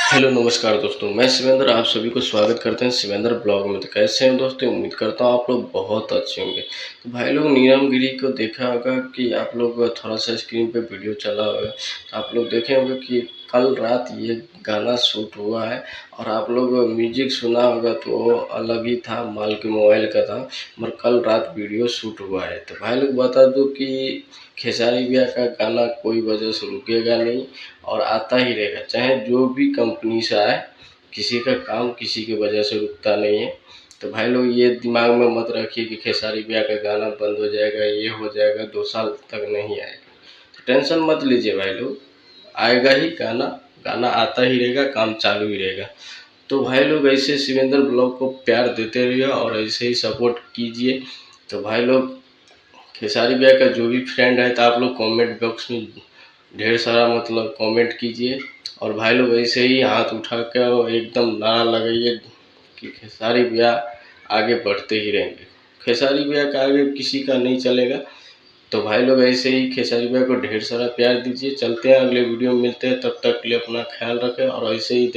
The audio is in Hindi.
हेलो नमस्कार दोस्तों, मैं शिवेंद्र आप सभी को स्वागत करते हैं शिवेंद्र ब्लॉग में। तो कैसे हैं दोस्तों? उम्मीद करता हूँ आप लोग बहुत अच्छे होंगे। तो भाई लोग नीरम गिरी को देखा होगा कि आप लोग थोड़ा सा स्क्रीन पे वीडियो चला होगा, तो आप लोग देखे होंगे कि कल रात ये गाना शूट हुआ है। और आप लोग म्यूजिक सुना होगा तो वो अलग ही था, माल के मोबाइल का था, मगर कल रात वीडियो शूट हुआ है। तो भाई लोग बता दूं कि खेसारी भैया का गाना कोई वजह से रुकेगा नहीं और आता ही रहेगा, चाहे जो भी कंपनी से आए। किसी का काम किसी की वजह से रुकता नहीं है। तो भाई लोग ये दिमाग में मत रखिए कि खेसारी भैया का गाना बंद हो जाएगा, ये हो जाएगा, 2 साल तक नहीं आएगा। तो टेंशन मत लीजिए भाई लोग, आएगा ही गाना। गाना आता ही रहेगा, काम चालू ही रहेगा। तो भाई लोग ऐसे शिवेंद्र ब्लॉग को प्यार देते रहिए और ऐसे ही सपोर्ट कीजिए। तो भाई लोग खेसारी भैया का जो भी फ्रेंड है तो आप लोग कमेंट बॉक्स में ढेर सारा मतलब कमेंट कीजिए। और भाई लोग ऐसे ही हाथ उठा कर एकदम नारा लगाइए कि खेसारी भैया आगे बढ़ते ही रहेंगे। खेसारी भैया का आगे किसी का नहीं चलेगा। तो भाई लोग ऐसे ही खेसारी भैया को ढेर सारा प्यार दीजिए। चलते हैं, अगले वीडियो में मिलते हैं, तब तक के लिए अपना ख्याल रखें और ऐसे ही